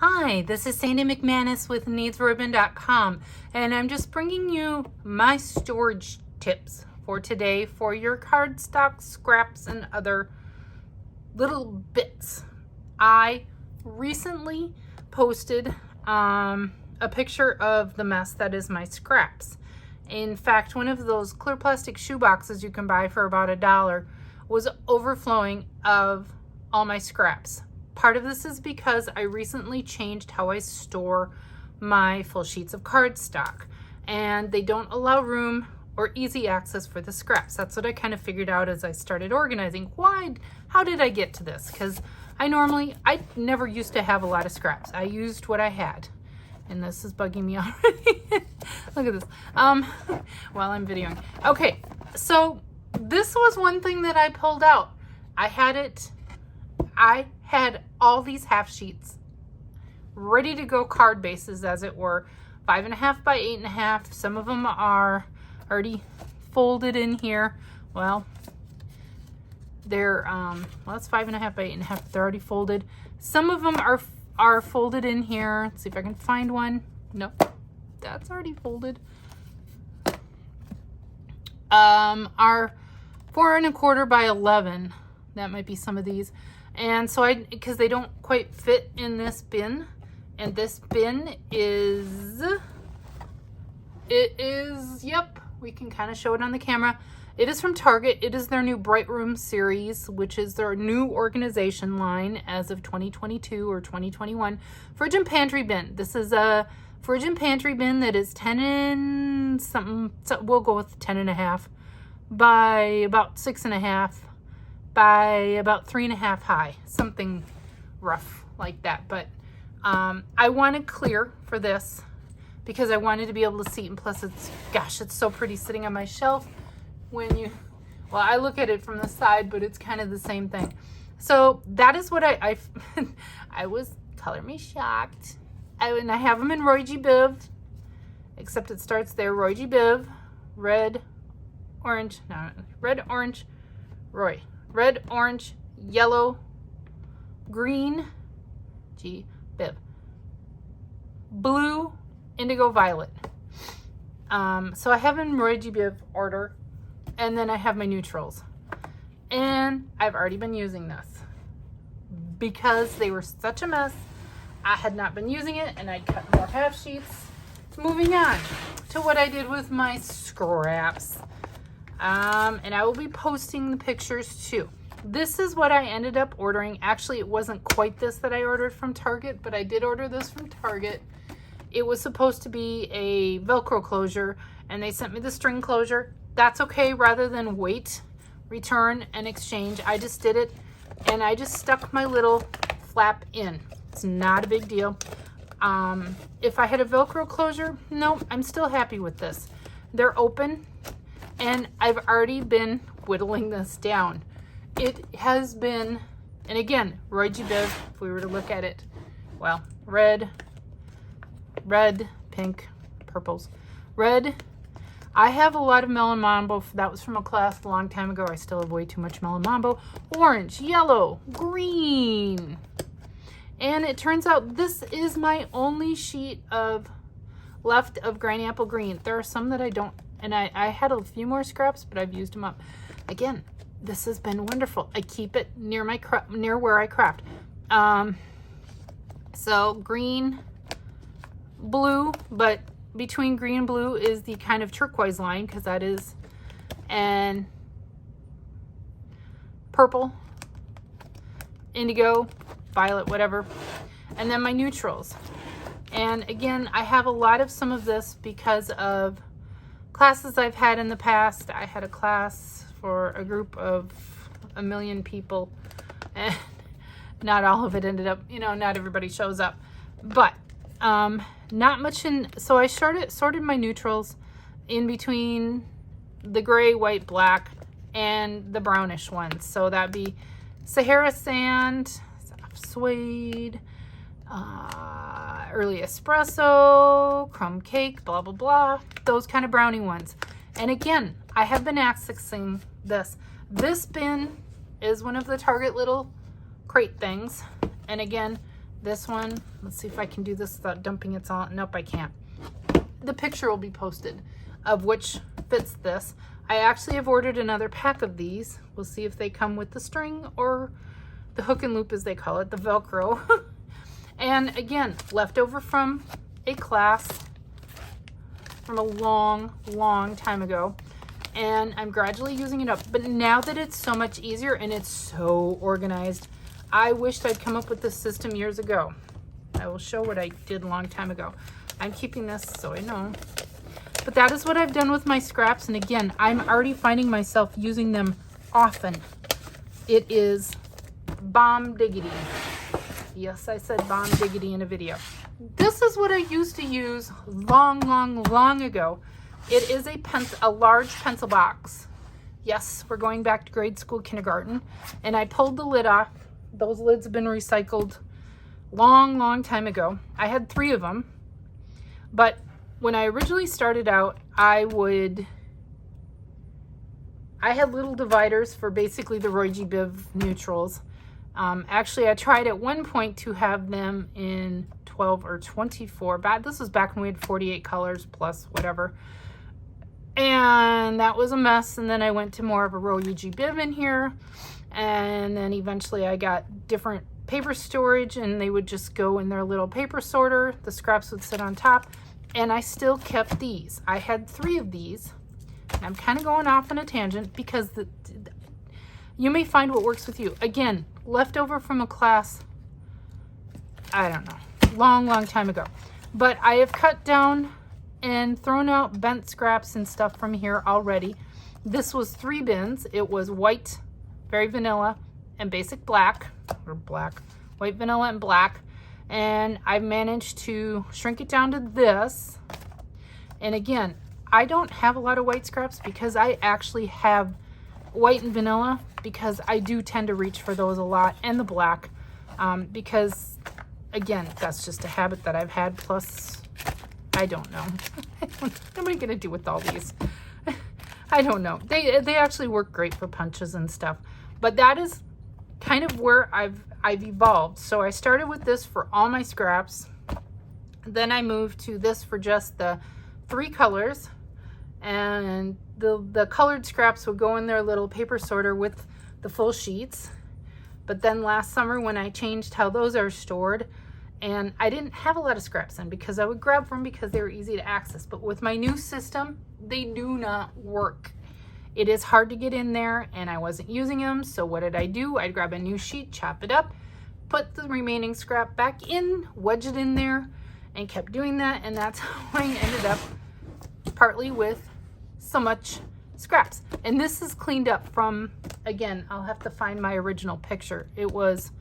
Hi, this is Sandy McManus with needsribbon.com, and I'm just bringing you my storage tips for today for your cardstock scraps and other little bits. I recently posted a picture of the mess that is my scraps. In fact, one of those clear plastic shoe boxes you can buy for about $1 was overflowing of all my scraps. Part of this is because I recently changed how I store my full sheets of cardstock, and they don't allow room or easy access for the scraps. That's what I kind of figured out as I started organizing. How did I get to this? Because I never used to have a lot of scraps. I used what I had. And this is bugging me already. Look at this. While I'm videoing. Okay, so this was one thing that I pulled out. I had all these half sheets ready to go, card bases as it were, 5.5 by 8.5. Some of them are already folded in here. Well, they're it's 5.5 by 8.5. They're already folded. Some of them are folded in here. Let's see if I can find one. Nope, that's already folded. Are 4.25 by 11. That might be some of these. And so because they don't quite fit in this bin, and this bin yep, we can kind of show it on the camera. It is from Target. It is their new Bright Room series, which is their new organization line as of 2022 or 2021. Fridge and pantry bin. This is a fridge and pantry bin that is 10 and something, so we'll go with 10.5 by about 6.5 by about 3.5 high, something rough like that. But I wanted clear for this because I wanted to be able to see it, and plus it's so pretty sitting on my shelf when I look at it from the side, but it's kind of the same thing. So that is what I was color me shocked. And I have them in Roy G. Biv, except it starts there, Roy G. Biv, red, orange, yellow, green, G, Biv, blue, indigo, violet. So I have in Roy G. Biv order, and then I have my neutrals. And I've already been using this because they were such a mess. I had not been using it, and I'd cut more half sheets. Moving on to what I did with my scraps. And I will be posting the pictures too. This is what I ended up ordering. Actually, it wasn't quite this that I ordered from Target, but I did order this from Target. It was supposed to be a Velcro closure, and they sent me the string closure. That's okay. Rather than wait, return, and exchange, I just did it, and I just stuck my little flap in. It's not a big deal. If I had a Velcro closure, no, I'm still happy with this. They're open. And I've already been whittling this down. It has been, and again, Roy G. Biv, if we were to look at it, well, red, pink, purples, red. I have a lot of Melon Mambo. That was from a class a long time ago. I still have way too much Melon Mambo. Orange, yellow, green. And it turns out this is my only sheet left of Granny Apple Green. There are some that I don't. And I had a few more scraps, but I've used them up. Again, this has been wonderful. I keep it near where I craft. So green, blue, but between green and blue is the kind of turquoise line, because that is, and purple, indigo, violet, whatever. And then my neutrals. And again, I have a lot of some of this because of classes I've had in the past. I had a class for a group of 1 million people, and not all of it ended up, not everybody shows up, but not much in. So I sorted my neutrals in between the gray, white, black, and the brownish ones. So that'd be Sahara Sand, Soft Suede, Early Espresso, Crumb Cake, blah, blah, blah. Those kind of brownie ones. And again, I have been accessing this. This bin is one of the Target little crate things. And again, This one, let's see if I can do this without dumping it all. Nope, I can't. The picture will be posted of which fits this. I actually have ordered another pack of these. We'll see if they come with the string or the hook and loop, as they call it, the Velcro. And again, leftover from a class from a long time ago. And I'm gradually using it up. But now that it's so much easier and it's so organized, I wished I'd come up with this system years ago. I will show what I did a long time ago. I'm keeping this so I know. But that is what I've done with my scraps. And again, I'm already finding myself using them often. It is bomb diggity. Yes, I said bomb diggity in a video. This is what I used to use long ago. It is a large pencil box. Yes, we're going back to grade school, kindergarten. And I pulled the lid off. Those lids have been recycled long time ago. I had 3 of them. But when I originally started out, I had little dividers for basically the Roy G. Biv neutrals. Actually, I tried at one point to have them in 12 or 24. This was back when we had 48 colors plus whatever. And that was a mess. And then I went to more of a Roy G. Biv in here. And then eventually I got different paper storage, and they would just go in their little paper sorter. The scraps would sit on top. And I still kept these. I had 3 of these. I'm kind of going off on a tangent because you may find what works with you. Again, leftover from a class, I don't know, long time ago. But I have cut down and thrown out bent scraps and stuff from here already. This was 3 bins. It was white, very vanilla, and basic black, or black, white, vanilla, and black. And I've managed to shrink it down to this. And again, I don't have a lot of white scraps because I actually have white and vanilla, because I do tend to reach for those a lot, and the black, because again, that's just a habit that I've had. Plus, I don't know. What am I gonna do with all these? I don't know. They actually work great for punches and stuff, but that is kind of where I've evolved. So I started with this for all my scraps. Then I moved to this for just the 3 colors, and the colored scraps would go in their little paper sorter with the full sheets. But then last summer, when I changed how those are stored, and I didn't have a lot of scraps in because I would grab them because they were easy to access. But with my new system, they do not work. It is hard to get in there, and I wasn't using them. So what did I do? I'd grab a new sheet, chop it up, put the remaining scrap back in, wedge it in there, and kept doing that. And that's how I ended up partly with so much scraps. And this is cleaned up from, again, I'll have to find my original picture. It was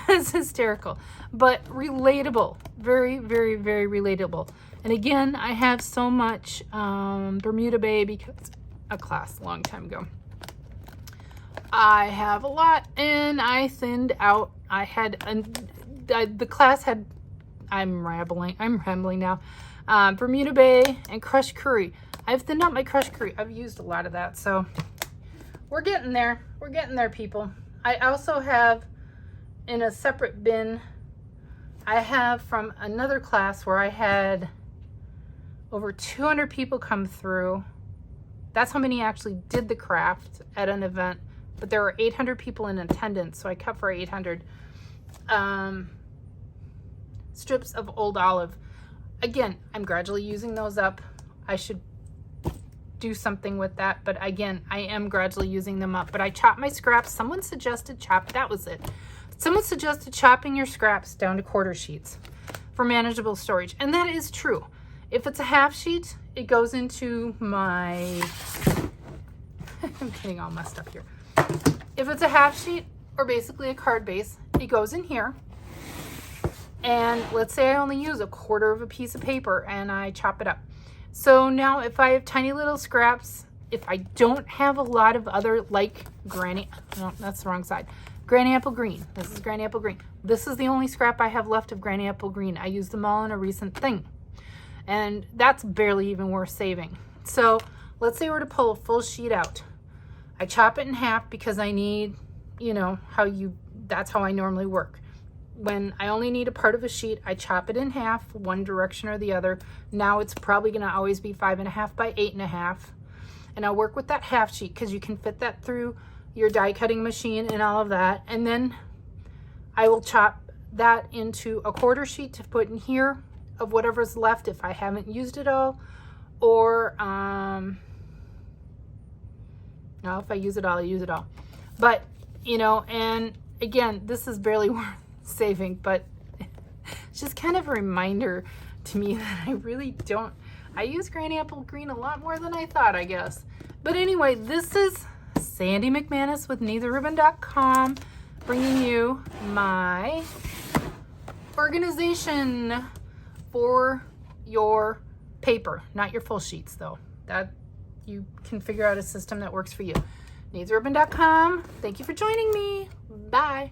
hysterical, but relatable. Very relatable. And again, I have so much Bermuda Bay because a class a long time ago. I have a lot, and I thinned out. I had the class had, I'm rambling now. Bermuda Bay and crushed curry. I've thinned out my crushed curry. I've used a lot of that, so we're getting there. We're getting there, people. I also have in a separate bin, I have from another class where I had over 200 people come through. That's how many actually did the craft at an event, but there were 800 people in attendance, so I cut for 800 strips of old olive. Again, I'm gradually using those up. I should do something with that, but again, I am gradually using them up. But I chopped my scraps. Someone suggested that was it. Someone suggested chopping your scraps down to quarter sheets for manageable storage, and that is true. If it's a half sheet, it goes into my I'm getting all messed up here. If it's a half sheet, or basically a card base, it goes in here. And let's say I only use a quarter of a piece of paper and I chop it up. So now if I have tiny little scraps, if I don't have a lot of other, like Granny, no, that's the wrong side. Granny Apple Green. This is Granny Apple Green. This is the only scrap I have left of Granny Apple Green. I used them all in a recent thing. And that's barely even worth saving. So let's say we're to pull a full sheet out. I chop it in half because I need, you know, that's how I normally work. when I only need a part of a sheet, I chop it in half, one direction or the other. Now it's probably gonna always be 5.5 by 8.5. And I'll work with that half sheet because you can fit that through your die cutting machine and all of that. And then I will chop that into a quarter sheet to put in here of whatever's left if I haven't used it all. Or, no, if I use it all, I use it all. But, you know, and again, this is barely worth saving, but it's just kind of a reminder to me that I really don't, I use Granny Apple Green a lot more than I thought, I guess. But anyway, this is Sandy McManus with NeedTheRibbon.com bringing you my organization for your paper, not your full sheets though. That you can figure out a system that works for you. NeedTheRibbon.com. Thank you for joining me. Bye.